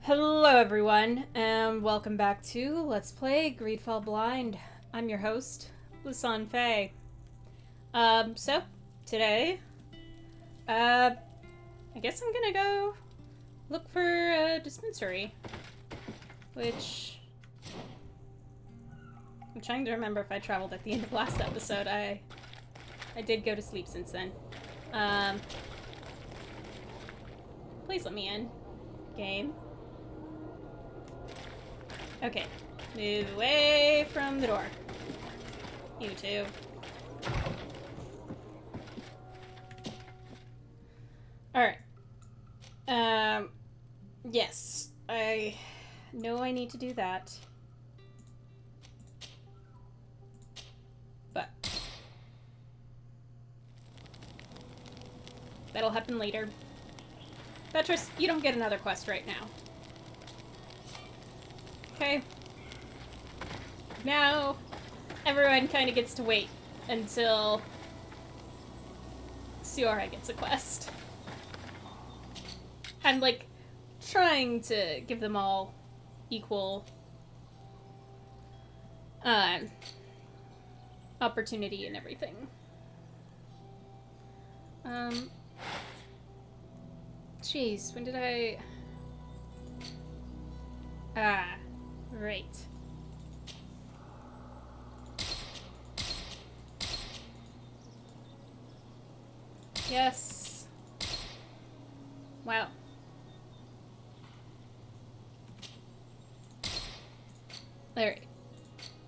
Hello everyone, and welcome back to Let's Play GreedFall Blind. I'm your host, Lisan Faye. So, today, I guess I'm gonna go look for a dispensary, which I'm trying to remember if I traveled at the end of last episode. I did go to sleep since then. Please let me in. Game. Okay, move away from the door. You too. Alright. Yes. I know I need to do that. But that'll happen later. Petrus, you don't get another quest right now. Okay. Now, everyone kind of gets to wait until Siora gets a quest. I'm, like, trying to give them all equal opportunity and everything. Jeez, when did I... Right. Yes. Wow. Alright.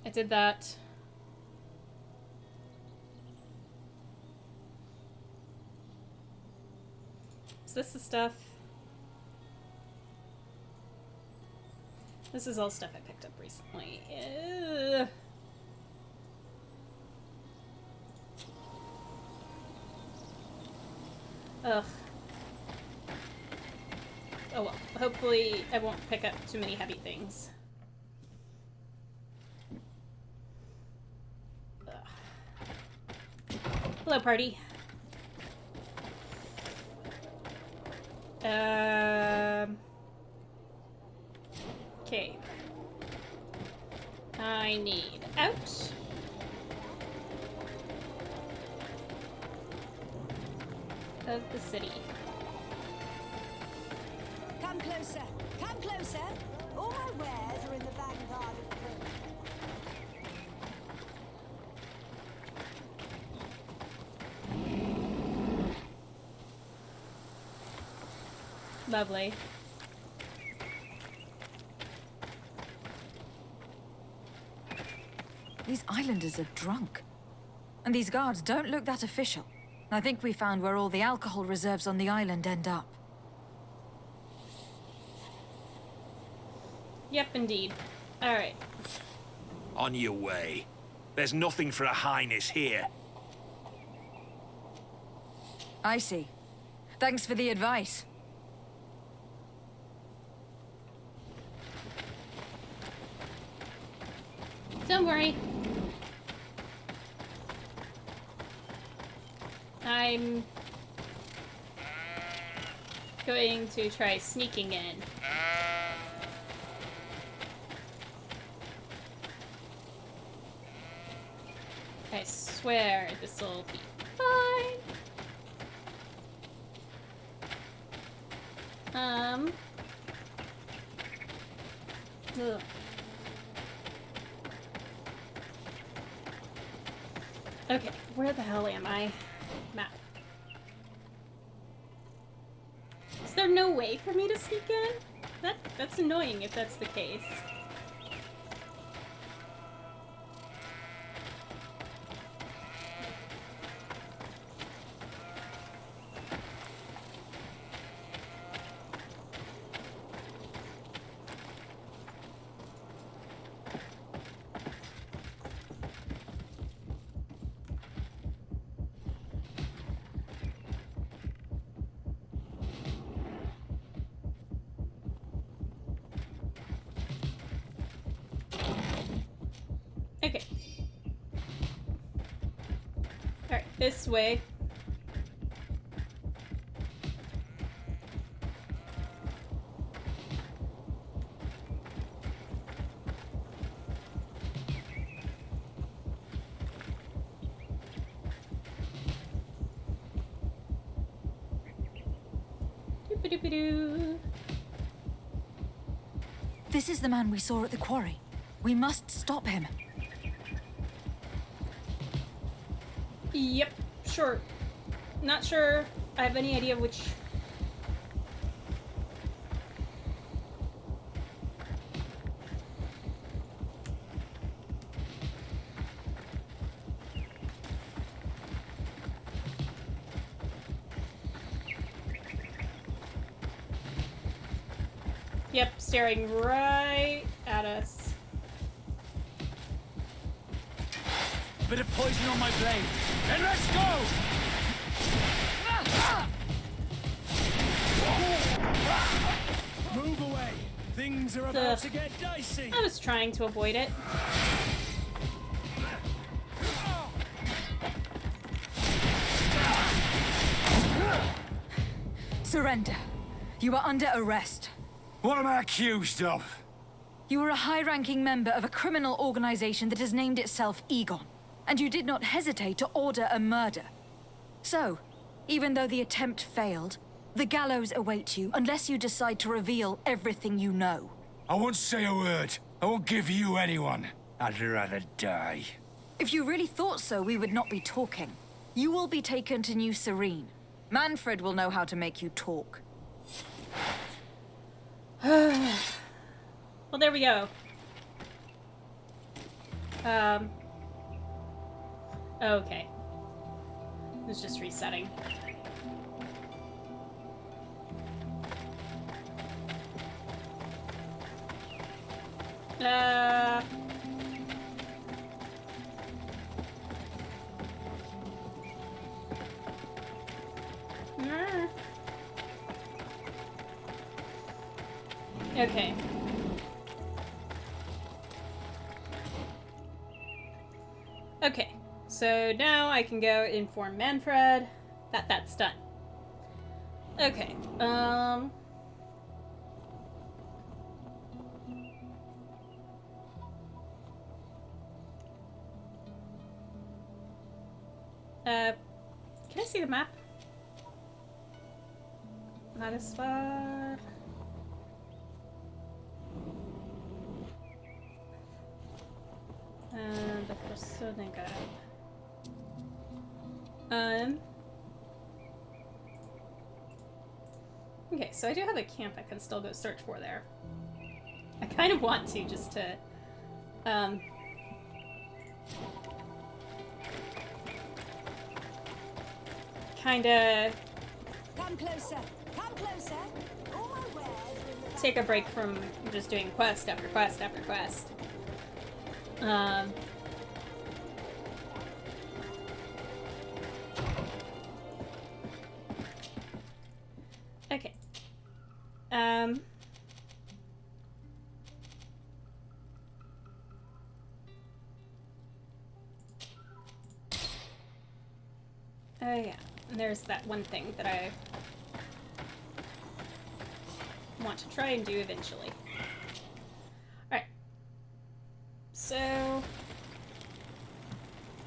I did that. Is this the stuff? This is all stuff I picked up recently. Ugh. Oh well. Hopefully I won't pick up too many heavy things. Ugh. Hello, party. Okay. I need out. Of the city. Come closer. Come closer. All my wares are in the vanguard of print. Lovely. These islanders are drunk. And these guards don't look that official. I think we found where all the alcohol reserves on the island end up. Yep, indeed. Alright. On your way. There's nothing for a highness here. I see. Thanks for the advice. Don't worry. I'm going to try sneaking in. I swear this'll be fine. Ugh. Okay, where the hell am I? Map. Is there no way for me to sneak in? That's annoying if that's the case. Okay. Alright, this way. Doop-a-doop-a-doo. This is the man we saw at the quarry. We must stop him. Yep, sure. Not sure I have any idea which... Yep, staring right at us. Bit of poison on my blade. Then let's go! Move away. Things are about to get dicey. I was trying to avoid it. Surrender. You are under arrest. What am I accused of? You are a high-ranking member of a criminal organization that has named itself Egon, and you did not hesitate to order a murder. So, even though the attempt failed, the gallows awaits you unless you decide to reveal everything you know. I won't say a word. I won't give you anyone. I'd rather die. If you really thought so, we would not be talking. You will be taken to New Serene. Manfred will know how to make you talk. Well, there we go. Okay. It's just resetting. Okay. Okay, so now I can go inform Manfred that that's done. Okay, can I see the map? Not as far. The persona guide. Okay, so I do have a camp I can still go search for there. I kind of want to, just to, kinda Come closer. Come closer. All my wares are in the take a break from just doing quest after quest after quest. Okay. Oh yeah, and there's that one thing that I want to try and do eventually. Alright. So...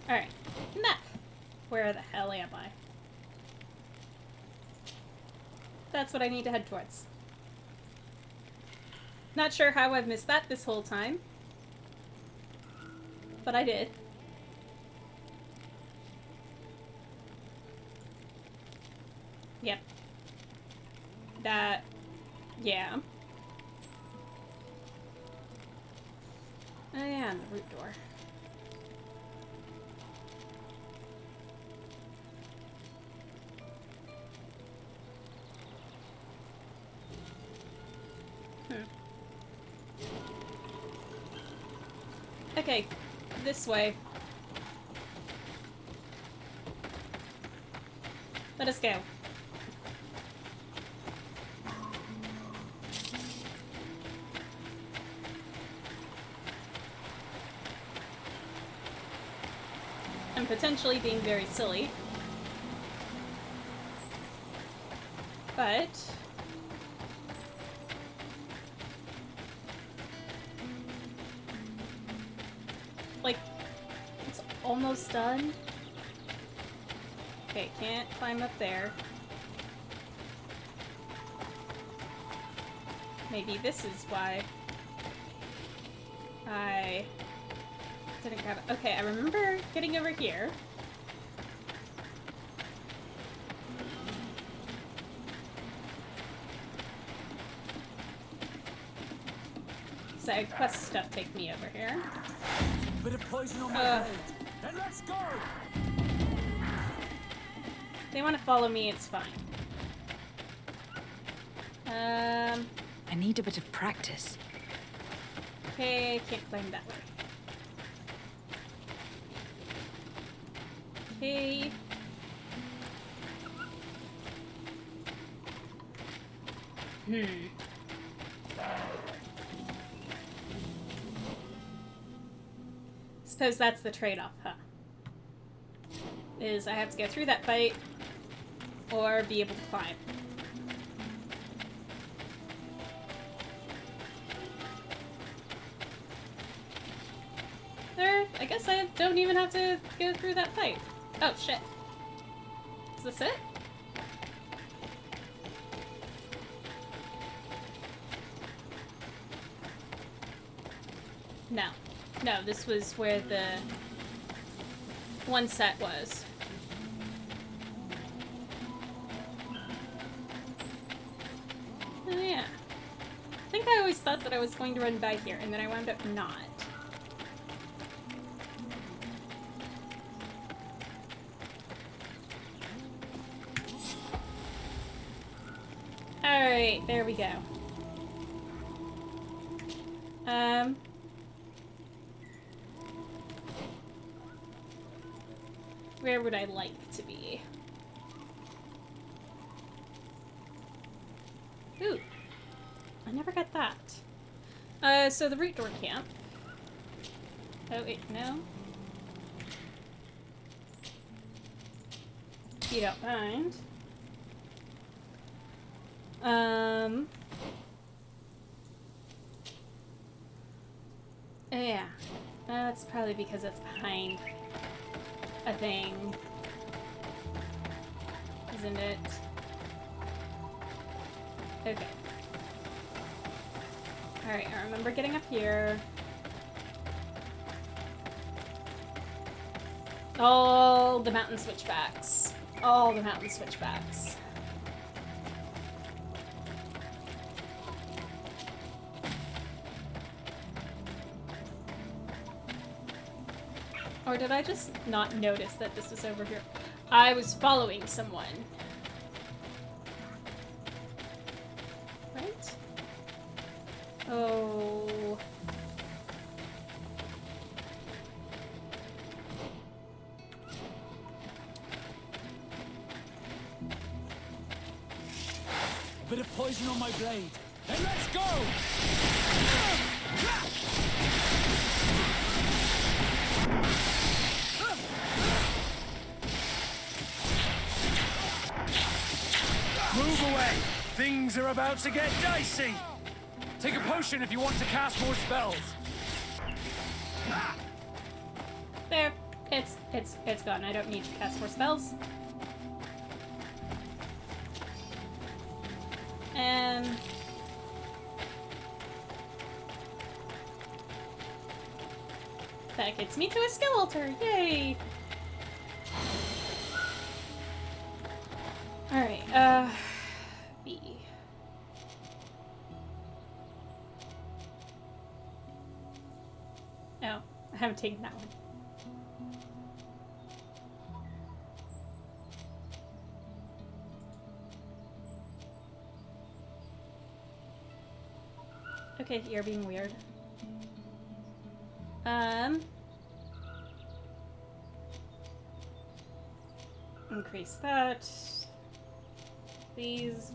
Alright. Map! Where the hell am I? That's what I need to head towards. Not sure how I've missed that this whole time. But I did. Yep. That... yeah. Oh yeah, and the root door. Okay, this way. Let us go. I'm potentially being very silly. But... like, it's almost done. Okay, can't climb up there. Maybe this is why I didn't grab it. Okay, I remember getting over here. Side quest stuff take me over here. Bit of poison on my blade. Then let's go! If they want to follow me, it's fine. I need a bit of practice. Okay, can't climb that way. Okay. Suppose that's the trade-off, huh? Is I have to go through that fight, or be able to climb. I guess I don't even have to go through that fight. Oh, shit. Is this it? No. No, this was where the one set was. Oh, yeah. I think I always thought that I was going to run by here, and then I wound up not. Alright, there we go. Where would I like to be? Ooh. I never got that. So the root door camp. Oh, wait, no. If you don't mind. Yeah. That's probably because it's behind a thing. Isn't it? Okay. Alright, I remember getting up here. All the mountain switchbacks. All the mountain switchbacks. Or did I just not notice that this was over here? I was following someone. Right? Oh. Bit of poison on my blade. Then let's go! Move away! Things are about to get dicey! Take a potion if you want to cast more spells. There. It's gone. I don't need to cast more spells. That gets me to a skill altar. Yay! Alright, B. No, I haven't taken that one. Okay, you're being weird. Increase that. These,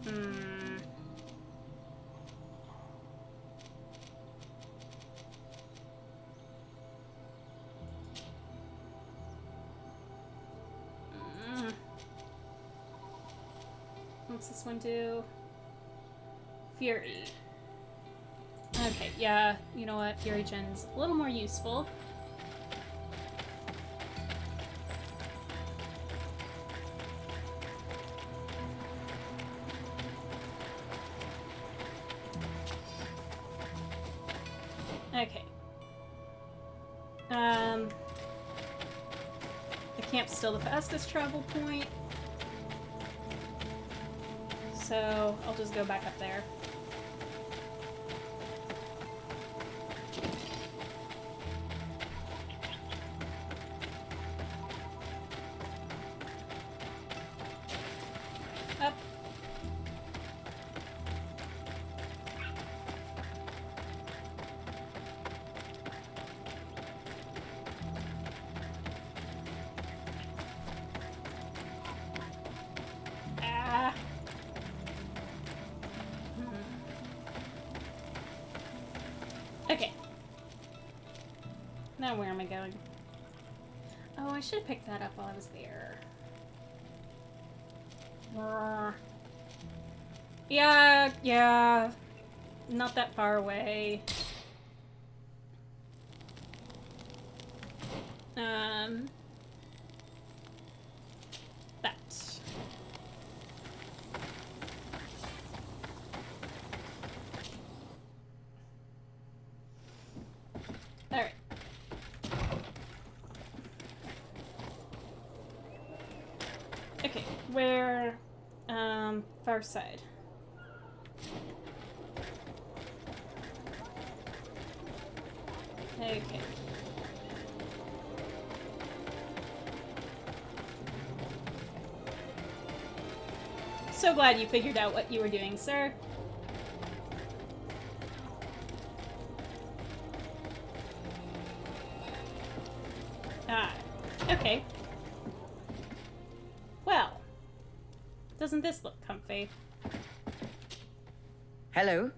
What's this one do? Fury. Okay, yeah, you know what? Fury Gen's a little more useful. Okay. The camp's still the fastest travel point. So I'll just go back up there. Up. Ah. Okay. Now where am I going? Oh, I should have picked that up while I was there. Yeah. Not that far away. That. Alright. Okay, where, far side. Okay. So glad you figured out what you were doing, sir. Ah, okay. Well, doesn't this look comfy? Hello.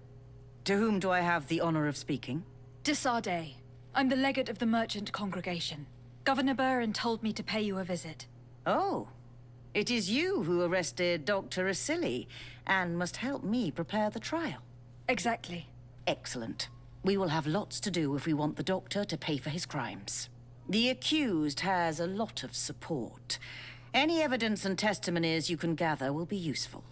To whom do I have the honor of speaking? To Sardet. I'm the legate of the merchant congregation. Governor Burren told me to pay you a visit. Oh, it is you who arrested Dr. Asili and must help me prepare the trial. Exactly. Excellent. We will have lots to do if we want the doctor to pay for his crimes. The accused has a lot of support. Any evidence and testimonies you can gather will be useful.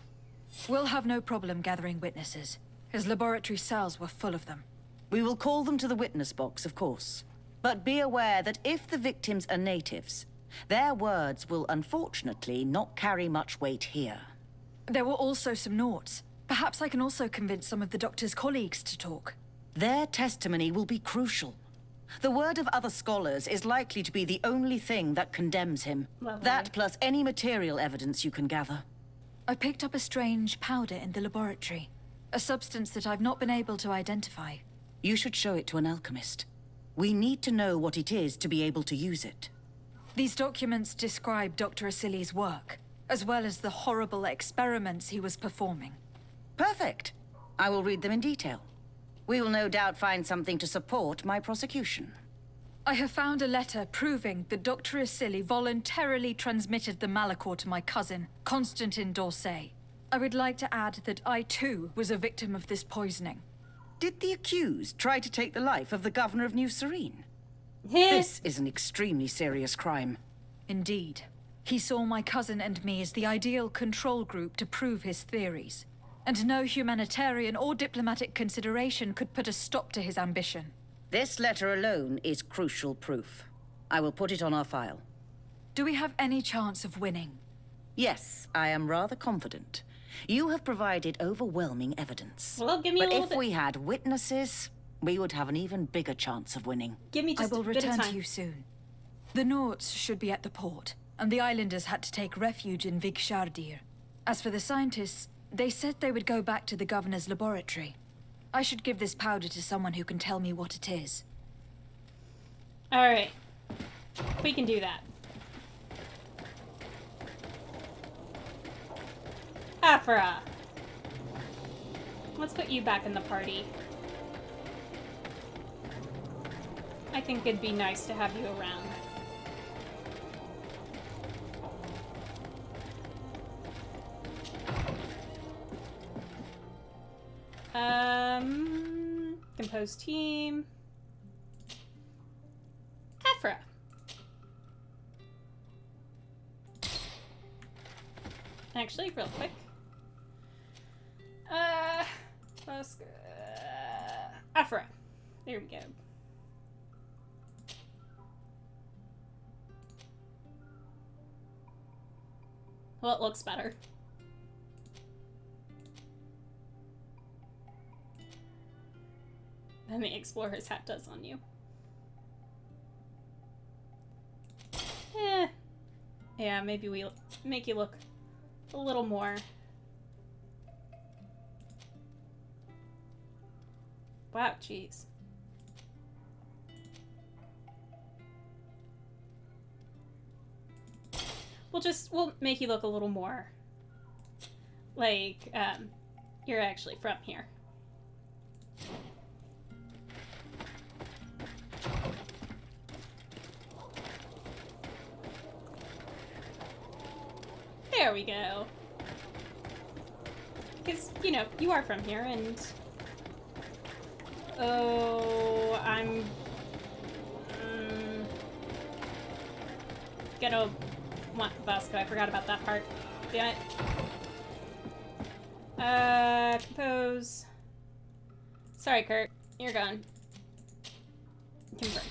We'll have no problem gathering witnesses. His laboratory cells were full of them. We will call them to the witness box, of course. But be aware that if the victims are natives, their words will unfortunately not carry much weight here. There were also some Nauts. Perhaps I can also convince some of the doctor's colleagues to talk. Their testimony will be crucial. The word of other scholars is likely to be the only thing that condemns him. Lovely. That plus any material evidence you can gather. I picked up a strange powder in the laboratory. A substance that I've not been able to identify. You should show it to an alchemist. We need to know what it is to be able to use it. These documents describe Dr. Asili's work, as well as the horrible experiments he was performing. Perfect. I will read them in detail. We will no doubt find something to support my prosecution. I have found a letter proving that Dr. Asili voluntarily transmitted the Malachor to my cousin, Constantin d'Orsay. I would like to add that I too was a victim of this poisoning. Did the accused try to take the life of the governor of New Serene? This is an extremely serious crime. Indeed. He saw my cousin and me as the ideal control group to prove his theories. And no humanitarian or diplomatic consideration could put a stop to his ambition. This letter alone is crucial proof. I will put it on our file. Do we have any chance of winning? Yes, I am rather confident. You have provided overwhelming evidence. Well, give me a but little if bit. we had witnesses, we would have an even bigger chance of winning. Give me I just will a bit of return time. to you soon. The Nauts should be at the port, and the islanders had to take refuge in Vigshardir. As for the scientists, they said they would go back to the governor's laboratory. I should give this powder to someone who can tell me what it is. Alright. We can do that. Afra. Let's put you back in the party. I think it'd be nice to have you around. composed team. Afra. Actually, real quick. Afra. There we go. Well, it looks better. Than the explorer's hat does on you. Yeah, maybe we make you look a little more. Wow, jeez. We'll make you look a little more like you're actually from here. There we go. Because, you know, you are from here, and... Oh, I'm... Gonna want Vasco. I forgot about that part. Damn it. Compose... Sorry, Kurt. You're gone. Confirm.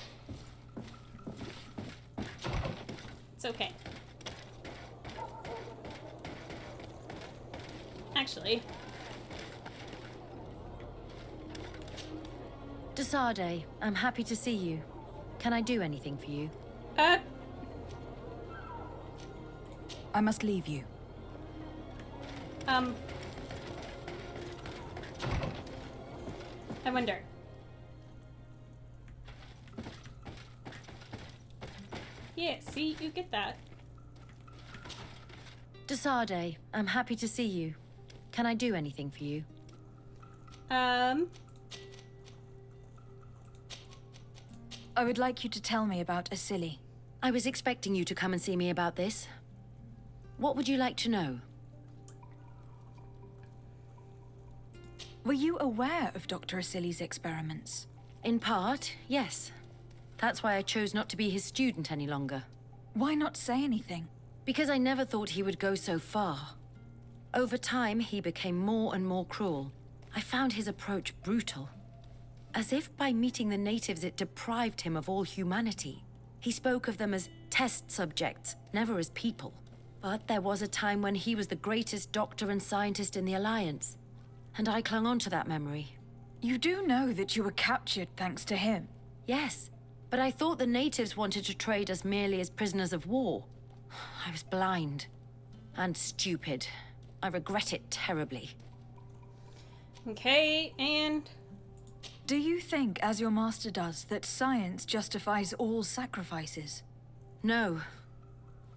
It's okay. Actually. Sardet, I'm happy to see you. Can I do anything for you? I must leave you. I wonder. Yeah, see, you get that. Sardet, I'm happy to see you. Can I do anything for you? I would like you to tell me about Asili. I was expecting you to come and see me about this. What would you like to know? Were you aware of Dr. Asili's experiments? In part, yes. That's why I chose not to be his student any longer. Why not say anything? Because I never thought he would go so far. Over time, he became more and more cruel. I found his approach brutal. As if by meeting the natives it deprived him of all humanity. He spoke of them as test subjects, never as people. But there was a time when he was the greatest doctor and scientist in the Alliance. And I clung on to that memory. You do know that you were captured thanks to him? Yes, but I thought the natives wanted to trade us merely as prisoners of war. I was blind. And stupid. I regret it terribly. Okay, and... Do you think, as your master does, that science justifies all sacrifices? No.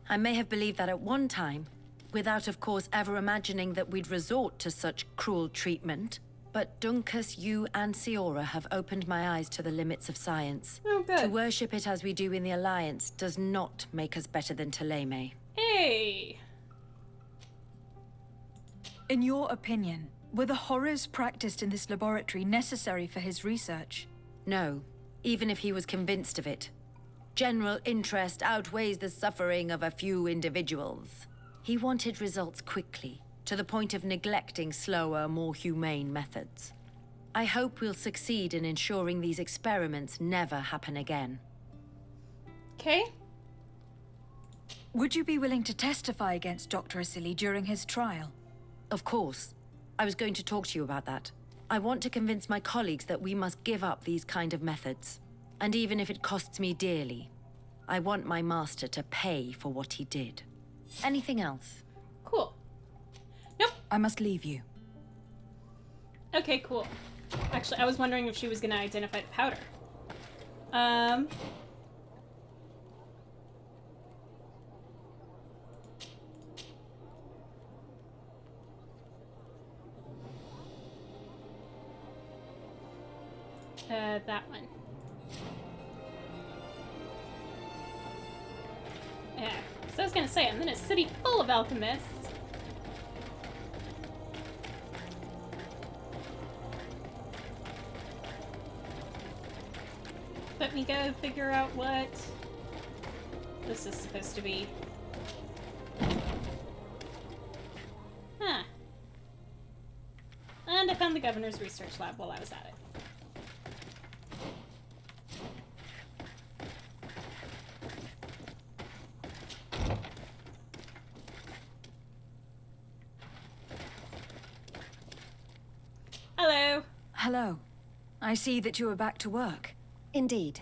I may have believed that at one time, without of course ever imagining that we'd resort to such cruel treatment. But Dunkus, you and Siora have opened my eyes to the limits of science. Oh, good. To worship it as we do in the Alliance does not make us better than Teleme. Hey! In your opinion, were the horrors practiced in this laboratory necessary for his research? No, even if he was convinced of it. General interest outweighs the suffering of a few individuals. He wanted results quickly, to the point of neglecting slower, more humane methods. I hope we'll succeed in ensuring these experiments never happen again. Okay. Would you be willing to testify against Dr. Asili during his trial? Of course. I was going to talk to you about that. I want to convince my colleagues that we must give up these kind of methods. And even if it costs me dearly, I want my master to pay for what he did. Anything else? Cool. Nope. I must leave you. Okay, cool. Actually, I was wondering if she was gonna identify the powder. That one. Yeah, so I was gonna say, I'm in a city full of alchemists. let me go figure out what this is supposed to be. Huh. And I found the governor's research lab while I was at it. Hello. Hello. I see that you are back to work. Indeed.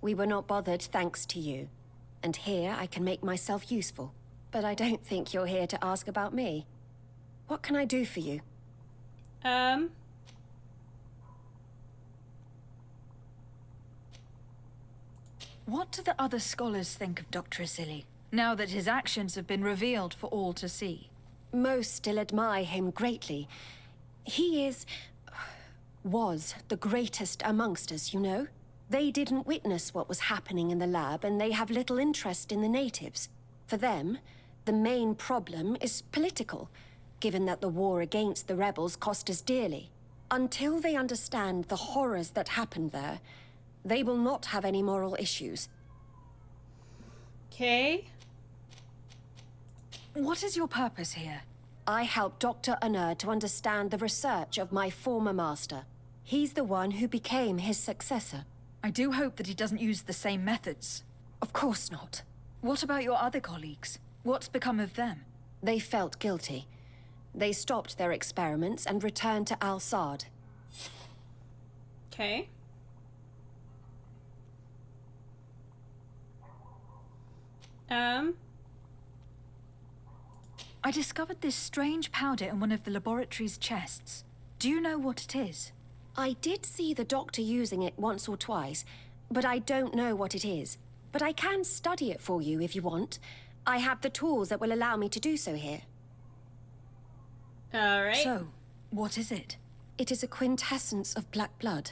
We were not bothered thanks to you. And here I can make myself useful. But I don't think you're here to ask about me. What can I do for you? What do the other scholars think of Dr. Asili, now that his actions have been revealed for all to see? Most still admire him greatly. He was the greatest amongst us, you know? They didn't witness what was happening in the lab, and they have little interest in the natives. For them, the main problem is political, given that the war against the rebels cost us dearly. Until they understand the horrors that happened there, they will not have any moral issues. Okay. What is your purpose here? I helped Dr. Unur to understand the research of my former master. He's the one who became his successor. I do hope that he doesn't use the same methods. Of course not. What about your other colleagues? What's become of them? They felt guilty. They stopped their experiments and returned to Al-Sad. Okay. I discovered this strange powder in one of the laboratory's chests. Do you know what it is? I did see the doctor using it once or twice, but I don't know what it is. But I can study it for you if you want. I have the tools that will allow me to do so here. Alright. So, what is it? It is a quintessence of black blood.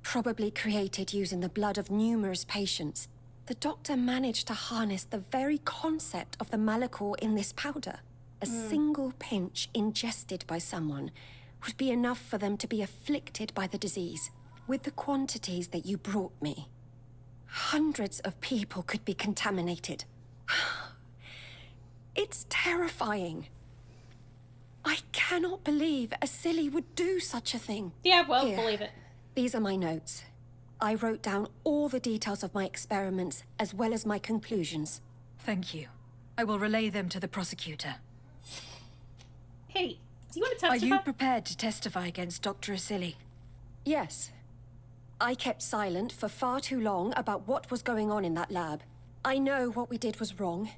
Probably created using the blood of numerous patients. The doctor managed to harness the very concept of the malachor in this powder. A single pinch ingested by someone would be enough for them to be afflicted by the disease. With the quantities that you brought me, hundreds of people could be contaminated. It's terrifying. I cannot believe Asili would do such a thing. Yeah, well, Here. believe it. These are my notes. I wrote down all the details of my experiments, as well as my conclusions. Thank you. I will relay them to the prosecutor. Hey, do you want to Are testify? you prepared to testify against Dr. Asili? Yes. I kept silent for far too long about what was going on in that lab. I know what we did was wrong,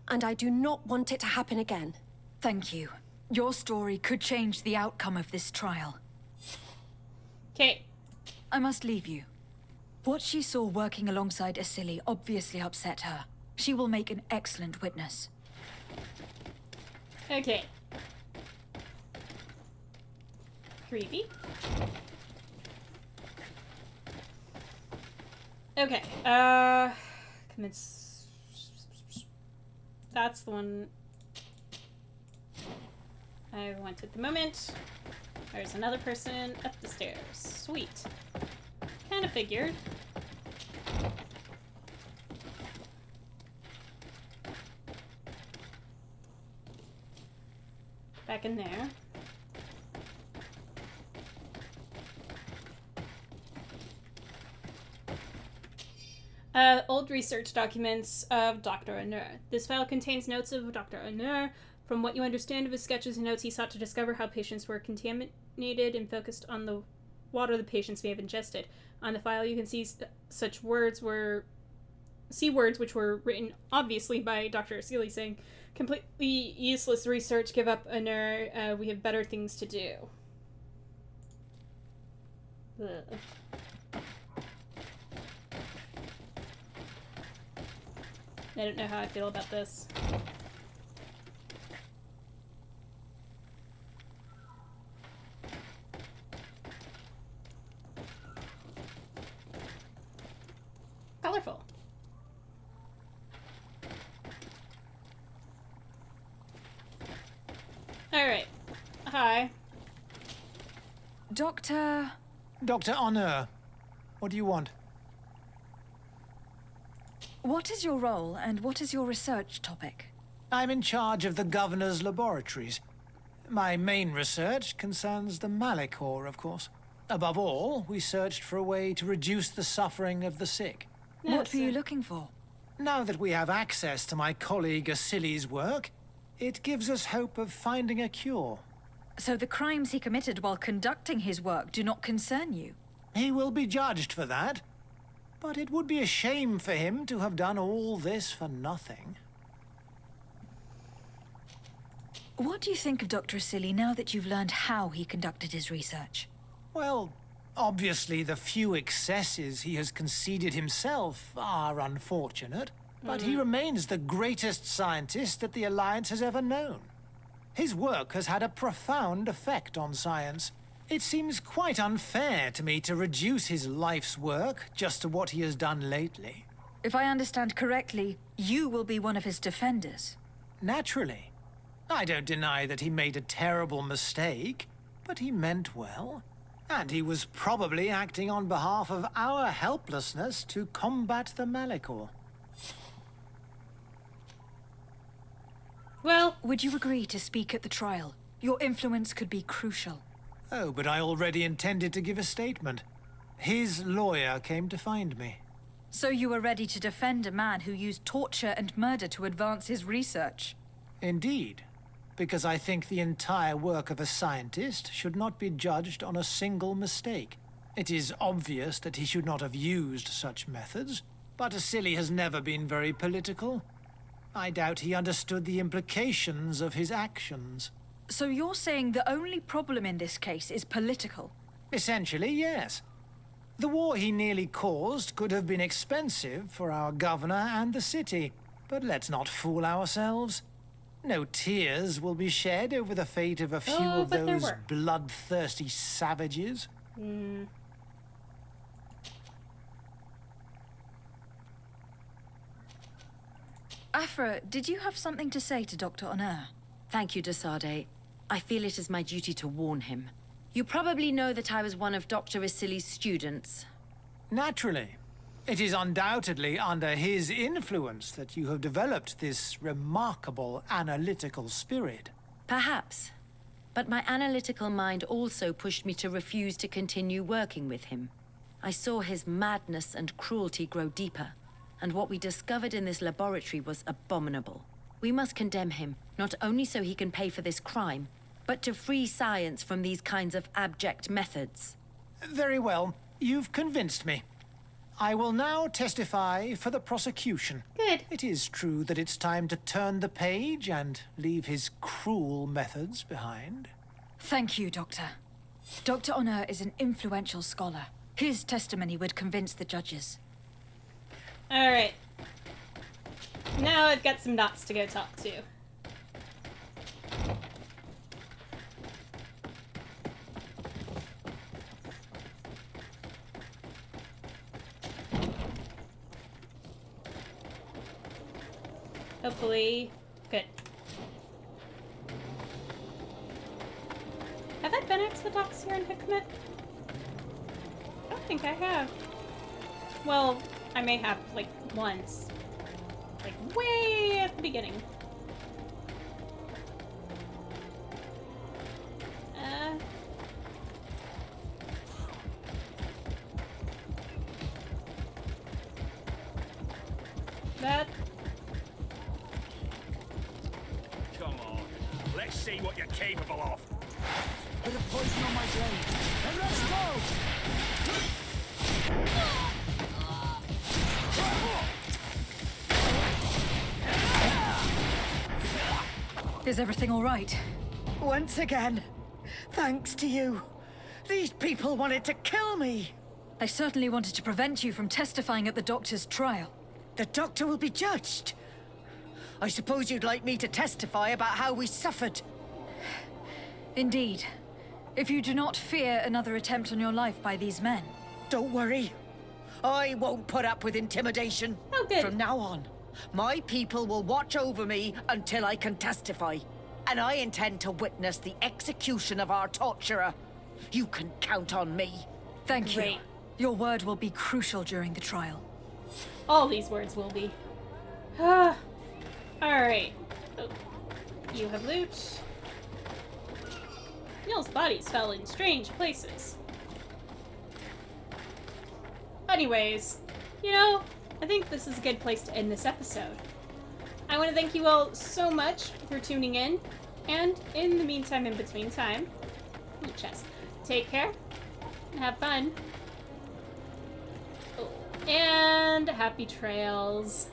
and I do not want it to happen again. Thank you. Your story could change the outcome of this trial. Okay. I must leave you. What she saw working alongside Asili obviously upset her. She will make an excellent witness. Okay. Creepy. Okay. Commence. That's the one I want at the moment. There's another person up the stairs. Sweet. Kind of figured. Back in there. Old research documents of Dr. Unur. This file contains notes of Dr. Unur. From what you understand of his sketches and notes, he sought to discover how patients were contaminated and focused on the water the patients may have ingested. On the file, you can see words which were written obviously by Dr. Asili saying, "Completely useless research. Give up, Unur. We have better things to do." Ugh. I don't know how I feel about this. Colorful. Alright. Hi. Doctor... Dr. Honor, what do you want? What is your role, and what is your research topic? I'm in charge of the Governor's laboratories. My main research concerns the Malachor, of course. Above all, we searched for a way to reduce the suffering of the sick. What were you looking for? Now that we have access to my colleague Asili's work, it gives us hope of finding a cure. So the crimes he committed while conducting his work do not concern you? He will be judged for that. But it would be a shame for him to have done all this for nothing. What do you think of Dr. Asili now that you've learned how he conducted his research? Well, obviously the few excesses he has conceded himself are unfortunate, but he remains the greatest scientist that the Alliance has ever known. His work has had a profound effect on science. It seems quite unfair to me to reduce his life's work just to what he has done lately. If I understand correctly, you will be one of his defenders. Naturally. I don't deny that he made a terrible mistake, but he meant well. And he was probably acting on behalf of our helplessness to combat the Malachor. Well, Would you agree to speak at the trial? Your influence could be crucial. Oh, but I already intended to give a statement. His lawyer came to find me. So you were ready to defend a man who used torture and murder to advance his research? Indeed, because I think the entire work of a scientist should not be judged on a single mistake. It is obvious that he should not have used such methods, but Asili has never been very political. I doubt he understood the implications of his actions. So you're saying the only problem in this case is political? Essentially, yes. The war he nearly caused could have been expensive for our governor and the city, but let's not fool ourselves. No tears will be shed over the fate of a few of but there those were. bloodthirsty savages. Afra, did you have something to say to Dr. Honor? Thank you, de Sardet. I feel it is my duty to warn him. You probably know that I was one of Dr. Asili's students. Naturally. It is undoubtedly under his influence that you have developed this remarkable analytical spirit. Perhaps. But my analytical mind also pushed me to refuse to continue working with him. I saw his madness and cruelty grow deeper, and what we discovered in this laboratory was abominable. We must condemn him, not only so he can pay for this crime, but to free science from these kinds of abject methods. Very well. You've convinced me. I will now testify for the prosecution. good. It is true that it's time to turn the page and leave his cruel methods behind. Thank you, Doctor. Dr. Honor is an influential scholar. His testimony would convince the judges. Alright. Now I've got some dots to go talk to. Hopefully. Good. Have I been out to the docks here in Hikmet? I don't think I have. Well, I may have, like, once. Like, way at the beginning. That. Come on. Let's see what you're capable of. Bit of poison on my blade. And let's go! Is everything all right? Once again, thanks to you. These people wanted to kill me. They certainly wanted to prevent you from testifying at the doctor's trial. The doctor will be judged. I suppose you'd like me to testify about how we suffered. Indeed. If you do not fear another attempt on your life by these men. Don't worry. I won't put up with intimidation. Oh, good. From now on, my people will watch over me until I can testify. And I intend to witness the execution of our torturer. You can count on me. Thank you. Great. Your word will be crucial during the trial. All these words will be. Alright. Oh. You have loot. Neil's bodies fell in strange places. Anyways, you know, I think this is a good place to end this episode. I want to thank you all so much for tuning in, and in the meantime, in between time, loot chest. Take care, and have fun, and happy trails.